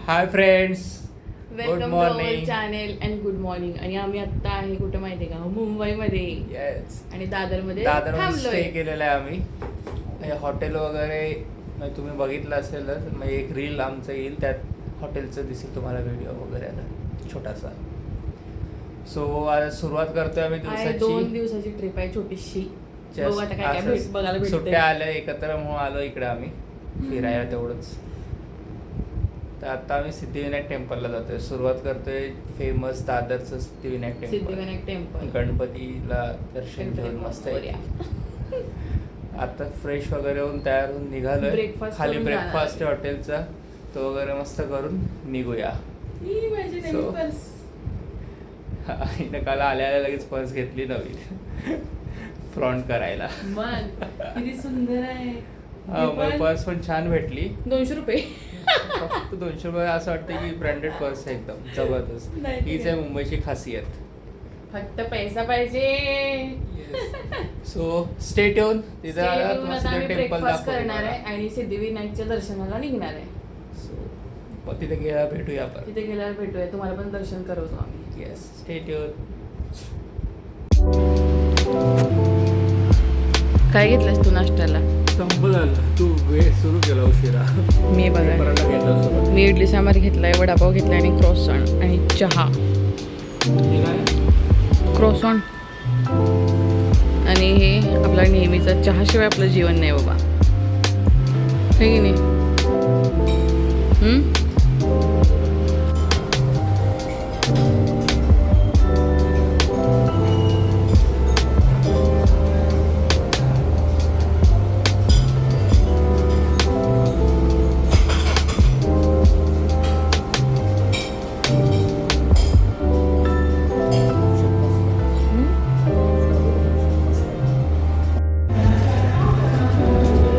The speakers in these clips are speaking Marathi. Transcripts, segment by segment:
High friends, good welcome to morning. Channel and good morning. आणि आम्ही आत्ता आहे कुठं माहिती आहे का, मुंबईमध्ये येस, आणि दादरमध्ये दादरमध्ये स्टे थांबलोय. केलेला आहे आम्ही. हे हॉटेल वगैरे म्हणजे तुम्ही बघितलं असेलच, म्हणजे एक रील आमचं येईल त्यात हॉटेलचं दिसेल तुम्हाला व्हिडिओ वगैरे आता छोटासा. सो आज सुरुवात करतोय आम्ही आहे 2 दिवसाची. दिवसाची ट्रिप आहे छोटीशी. Just बघू आता काय काय असंच बघायला भेटते. सुट्ट्या आल्या एकत्र म्हणून आलो इकडे आम्ही फिरायला तेवढंच. तर आता आम्ही सिद्धिविनायक टेम्पलला जातोय. सुरुवात करतोय फेमस दादरचं सिद्धिविनायक टेम्पल. सिद्धिविनायक टेम्पल. गणपतीला दर्शन घेऊन मस्त आहे. आता फ्रेश वगैरे होऊन तयार होऊन निघालोय. Breakfast खाली करून ब्रेकफास्ट जाणार. हॉटेलचा तो वगैरे मस्त करून निघूया. ही माझी नवीन So, पर्स. हिनं काल आल्या लगेच पर्स घेतली नवीन फ्रॉन्ट करायला. मन किती सुंदर आहे. पर्स पण छान भेटली. 200 रुपये. फक्त 200 रुपये. असं वाटतं की ब्रँडेड पर्स आहे एकदम जबरदस्त. नाही, हीच आहे मुंबईची खासियत. फक्त पैसा पाहिजे. So stay tune. तिथं Stay आला tuned. तुम्हाला आता आम्ही सगळं टेम्पल ब्रेकफास्ट दाखवतो करणार तुम्हाला. आहे आणि सिद्धिविनायकच्या दर्शनाला निघणार आहे. सो तिथे गेला भेटूया आपण. तिथे गेल्यावर भेटूया. तुम्हाला पण दर्शन करवतो आम्ही. Yes, stay tune. काय घेतलंस तू नाश्त्याला? संपलं तू वेळ सुरू केला उशिरा. मी बघा, मी इडली सांबार घेतलाय, वडापाव घेतलाय आणि क्रॉसॉन आणि चहा. क्रॉसॉन आणि हे आपला नेहमीचा चहाशिवाय आपलं जीवन नाही बाबा, है की नाही?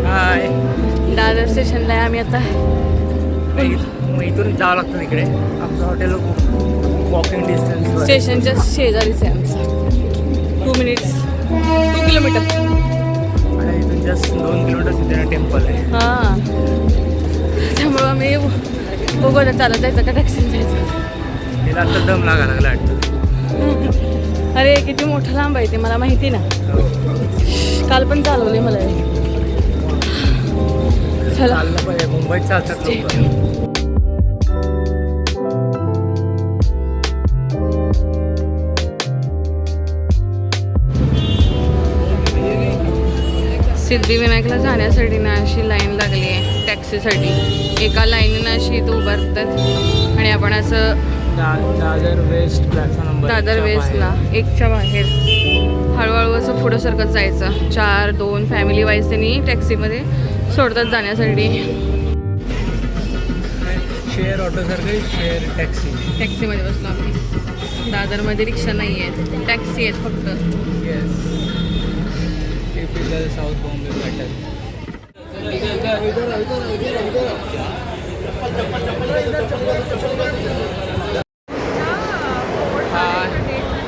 हाय. दादर स्टेशनला आहे आम्ही आता. मग इथून जावं लागतं तिकडे. आमचं हॉटेल वॉकिंग डिस्टन्स. स्टेशनच्या शेजारीच आहे आमचं. 2 किलोमीटर. आणि इथून जस्ट 2 किलोमीटर सिद्धिविनायक टेम्पल आहे. हां, त्यामुळं आम्ही बघू आता चालत जायचं का टॅक्सीने जायचं. तिला आता दम लागायला लागला वाटतं. अरे किती मोठं लांब आहे ते मला माहिती ना. काल पण चालवले मला हे. चला चाललं पाहिजे. मुंबईत चालतात लोक. सिद्धिविनायकला जाण्यासाठी ना अशी लाईन लागली आहे टॅक्सीसाठी. एका लाईनीनं अशी इथं उभारतात आणि आपण असं Dadar west platform number Dadar वेस्टला 1च्या बाहेर हळूहळू असं पुढं सरकत जायचं. 4-2 फॅमिली वाईज त्यांनी टॅक्सीमध्ये सोडतात जाण्यासाठी. शेअर ऑटोसारखे शेअर टॅक्सी. टॅक्सीमध्ये बसलो आम्ही. दादरमध्ये रिक्षा नाही आहेत, टॅक्सी आहेत फक्त. Yes, typical south Bombay pattern.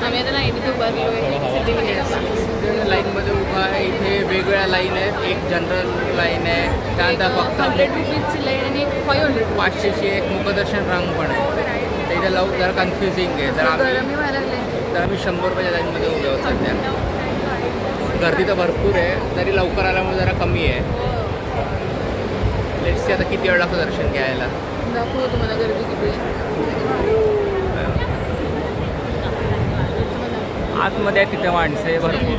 आम्ही आता लाईनीत उभारलो आहे सिद्धिविनायकला. लाईनमध्ये उभा आहे. इथे वेगवेगळ्या लाईन आहेत. एक जनरल लाईन आहे, त्यानंतर फक्त 100 रुपीजची लाईन आणि एक 500. 500ची एक मुखदर्शन रांग पण आहे. तर इथे लावून जरा कन्फ्युजिंग आहे. गरमी व्हायला लागले. तर आम्ही 100 रुपयाच्या लाईनमध्ये उभे होतो सध्या. गर्दी तर भरपूर आहे, तरी लवकर आल्यामुळे जरा कमी आहे. लेट्स सी आता किती वेळ लागतो दर्शन घ्यायला. दाखवू तुम्हाला गर्दी किती आहे. आतमध्ये आहे तिथे माणसे भरपूर.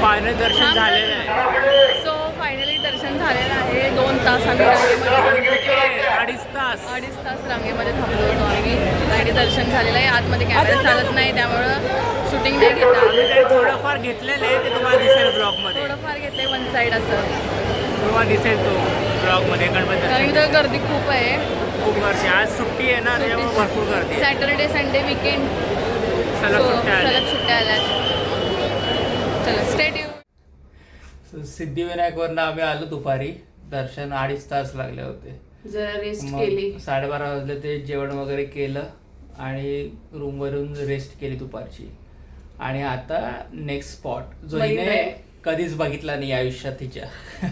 फायनल दर्शन झालेलं आहे. सो फायनली दर्शन झालेलं आहे. 2 तास आम्ही रांगेमध्ये 2.5 तास रांगेमध्ये थांबलो होतो आम्ही आणि दर्शन झालेलं आहे. आतमध्ये कॅमेरा चालत नाही त्यामुळं शूटिंग नाही घेत. आम्ही काही थोडंफार घेतलेलं आहे, ते तुम्हाला दिसेल ब्लॉगमध्ये. थोडंफार घेतलंय 1 साईड असं. तुम्हाला दिसेल तो ब्लॉगमध्ये. गणपती कारण दर्शन इथं गर्दी खूप आहे. खूप गर्दी. आज सुट्टी आहे ना, त्याच्यामुळे भरपूर गर्दी आहे. सॅटर्डे संडे विकेंड सलग सुट्ट्या आल्या. सलग सुट्ट्या आल्यात. चला स्टे ट्यून. सिद्धिविनायकवरनं आम्ही आलो दुपारी. दर्शन 2.5 तास लागले होते. जरा रेस्ट मग केली. 12:30 वाजले ते जेवण वगैरे केलं आणि रूमवरून रेस्ट केली दुपारची. आणि आता नेक्स्ट स्पॉट जो मरीन हिने ड्राईव्ह. कधीच बघितला नाही आयुष्यात तिच्या.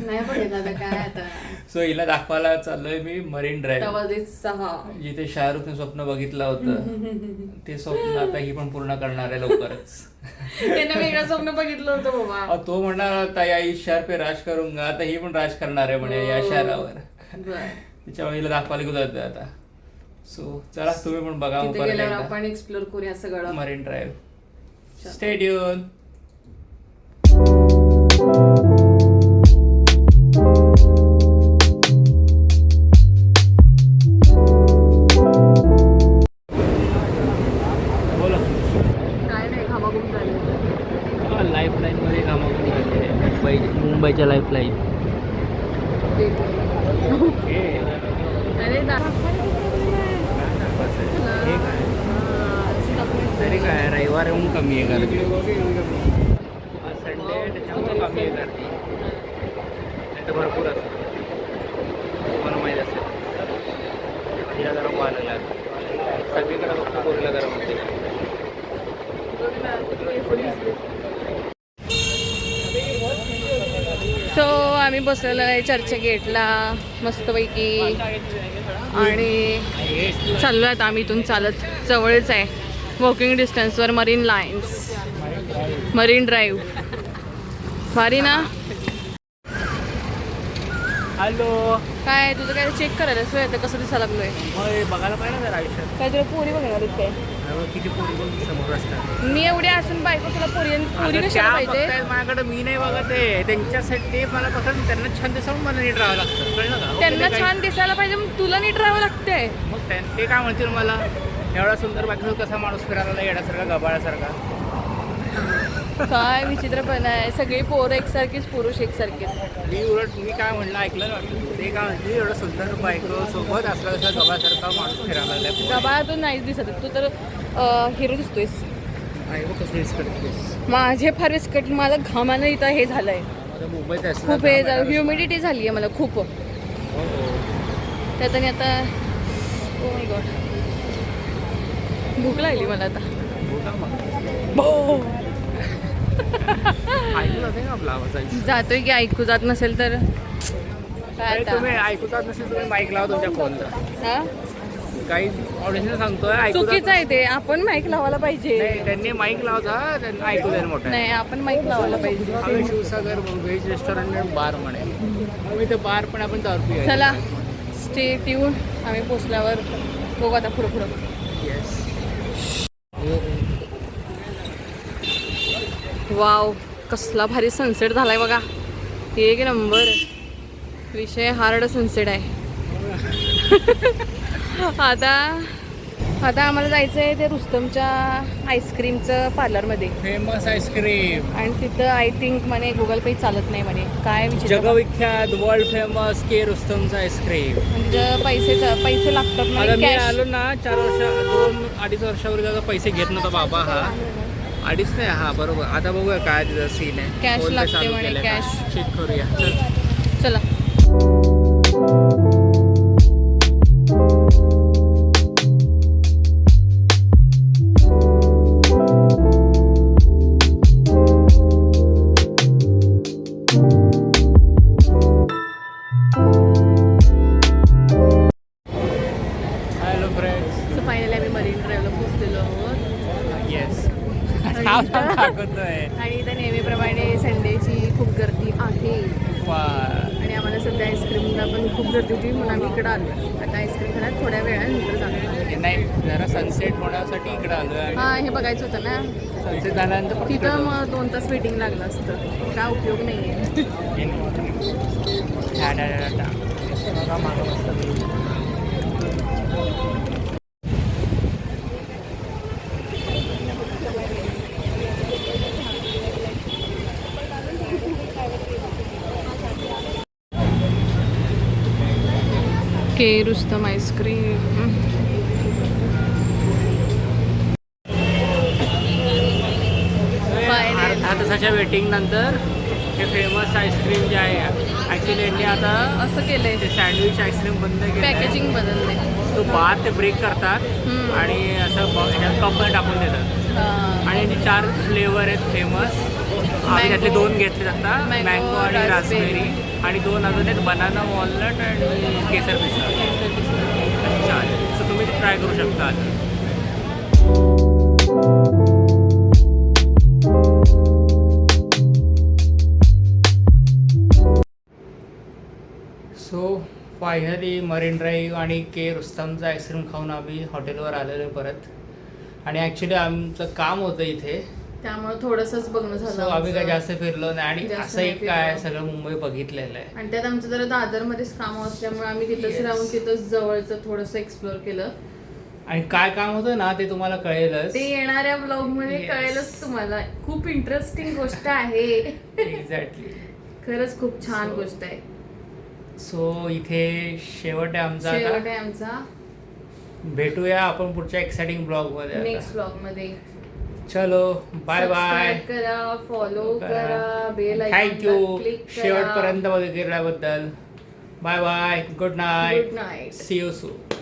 नाही पडेल आता काय आता. सो हिला दाखवायला चाललोय मी मरीन ड्राईव्ह, तवादेच 6. जिथे शाहरुखने स्वप्न बघितलं होतं ते स्वप्न आता ही पण पूर्ण करणार आहे लवकरच. त्यानं वेगळं स्वप्न बघितलं होतं बाबा. तो म्हणणार होता या इस शहर पे राज करूंगा, आता ही पण राज करणार आहे म्हणे या शहरावर. बरं. त्याच्यामुळे हिला दाखवायला गुजरते आता. सो चला तुम्ही पण बघा मग तिथे परत गेल्यावर एकदा आपण एक्सप्लोर करूया सगळं. Marine drive. Stay tune. बोला. काय नाही घामाघूम झाली. लाईफलाईन मध्ये कामावून झाले मुंबईच्या लाईफलाईन. अरे तरी काय रविवार येऊन कमी आहे गर्दी. संडे त्याच्यामुळे कमी आहे गर्दी. नाही तर भरपूर असतं. तुम्हाला माहीत असेल तिला गरम व्हायला लागलं. सगळीकडे फक्त कोरीला गरम होते. सो आम्ही बसलेलो आहे चर्चगेटला मस्तपैकी आणि चाललो आता आम्ही इथून चालत. जवळच आहे वॉकिंग डिस्टन्सवर मरीन लाईन्स, मरीन ड्राईव्ह. भारी ना. हॅलो. काय तुझं काय चेक करायला सोय आता कसं दिसायला लागलोय. मग बघायला पाहिजे ना जरा आयुष्यात. काय तुला पोरी बघणार आहेत काय. किती पोरी बघ समोर असतात. मी एवढी असून बायको तुला पोरी कशाला पाहिजे. माझ्याकडे मी नाही बघत आहे. त्यांच्यासाठी मला पसंत त्यांना छान दिसावून मला नीट राहावं लागतं. कळलं का. त्यांना छान दिसायला पाहिजे मग तुला नीट राहावं लागतंय. मग ते काय म्हणतील मला एवढा सुंदर बायको कसा माणूस फिरायला येण्यासारखा गबाळासारखा. काय विचित्रपणा आहे. सगळी पोरं एकसारखीच पुरुष एकसारखेच. मी काय म्हणलं ऐकलं ना वाटतं. ते काय म्हणते एवढं सुंदर बायको सोबत असला कसा गबासारखा माणूस फिरायला लागला. गबाळा तू नाहीच दिसत. तू तर हिरो दिसतोयस. कसं हेच करतेस. माझे फार विस्कट. मला घामानं इथं हे झालंय. मुंबईत असं खूप हे झालं. ह्युमिडिटी झाली आहे मला खूप. त्यात आणि आता ओ माय गॉड भूक लागली मला आता. जातोय की ऐकू जात नसेल तर काय आता. तुम्ही ऐकू जात नसेल तुम्ही माईक लावा तुमच्या फोनला. हा काही ऑडिशन सांगतोय ऐकू चुकीचं आहे ते. आपण माईक लावायला पाहिजे. नाही त्यांनी माईक लावता त्यांना ऐकू द्यायला मोठं. नाही आपण माईक लावायला पाहिजे. आम्ही शिवसागर व्हेज रेस्टॉरंट आणि बार म्हणे. आम्ही ते बार पण आपण दारू पिऊया. चला स्टे ट्यून. आम्ही पोचल्यावर बघू आता पुढं. येस. वाव कसला भारी सनसेट झालाय बघा. एक नंबर. विषय हार्ड सनसेट आहे. आता आम्हाला जायचं आहे ते रुस्तमच्या आईस्क्रीमचं पार्लरमध्ये. Famous ice cream. आणि तिथं आय थिंक म्हणे गुगल पे चालत नाही म्हणे. काय विचार. जगविख्यात वर्ल्ड फेमस के रुस्तमचं आईस्क्रीम. म्हणजे पैसे लागतात आता म्हणे. मी कॅश आलो ना 2-2.5 वर्षापूर्वी त्याचा पैसे घेत नव्हता बाबा. हा 2.5 नाही. हा बरोबर. आता बघूया काय तिथं सीन आहे. कॅश फोन पे लागते चालू म्हणे, केलंय का? कॅश. चेक करूया. चल. चला. Hello friends. सो फायनली आम्ही मरीन ड्राईव्हला पोहोचलेलो आहोत. येस. आणि इथं नेहमीप्रमाणे संडेची खूप गर्दी आहे. आणि आम्हाला सध्या आईस्क्रीमला पण खूप गर्दी होती म्हणून आम्ही इकडं आलो. आता आईस्क्रीम खाण्यात थोड्या वेळानंतर जाणार. नाही जरा सनसेट होण्यासाठी इकडे आलो. हां हे बघायचं होतं ना. सनसेट झाल्यानंतर तिथं मग 2 तास वेटिंग लागलं असतं. काय उपयोग नाही आहे. मागं मस्त. के रुस्तम आईस्क्रीम. अर्धा तासाच्या वेटिंग नंतर हे फेमस आईस्क्रीम जे आहे ॲक्च्युली यांनी आता असं केलंय, ते सँडविच आईस्क्रीम बंद केलं पॅकेजिंग बदलले. तो बाद ते ब्रेक करतात आणि असं ह्याच्यात कपमध्ये टाकून देतात आणि यांचे 4 फ्लेवर आहेत फेमस. आम्ही त्यातले 2 घेतले आता, Mango मँगो आणि raspberry. रास्पबेरी आणि 2 अजून आहेत बनाना वॉलनट आणि केसर पिस्ता. चालेल, सो तुम्ही ट्राय करू शकता आता. सो फायनली मरीन ड्राईव्ह आणि के रुस्तमचा आईस्क्रीम खाऊन आम्ही हॉटेलवर आलेलो परत. आणि ॲक्च्युली आमचं काम होतं इथे, त्यामुळे थोडंसंच बघणं सो झालं आम्ही काय आमचं. जास्त फिरलो नाही. आणि जास्त असंही नाही काय फिरलो. सगळं मुंबई बघितलेलं आहे. आणि त्यात आमचं जरा दादरमध्येच काम असल्यामुळे आम्ही तिथंच Yes. राहून तिथंच जवळचं थोडंसं एक्सप्लोर केलं. आणि काय काम होतं ना ते तुम्हाला कळेलच. ते येणाऱ्या ब्लॉग मध्ये Yes. कळेलच तुम्हाला. खूप इंटरेस्टिंग गोष्ट आहे. एक्झॅक्टली. खरंच खूप छान गोष्ट आहे. सो इथे शेवट आहे आमचा. शेवट आता आहे आमचा. भेटूया आपण पुढच्या एक्साइटिंग ब्लॉग मध्ये. नेक्स्ट ब्लॉग मध्ये. चलो बाय बाय. सबस्क्राईब करा, फॉलो करा, बेल थँक्यू क्लिक करा. शेवटपर्यंत बघितल्याबद्दल. Bye bye. Good night. Good night. See you soon.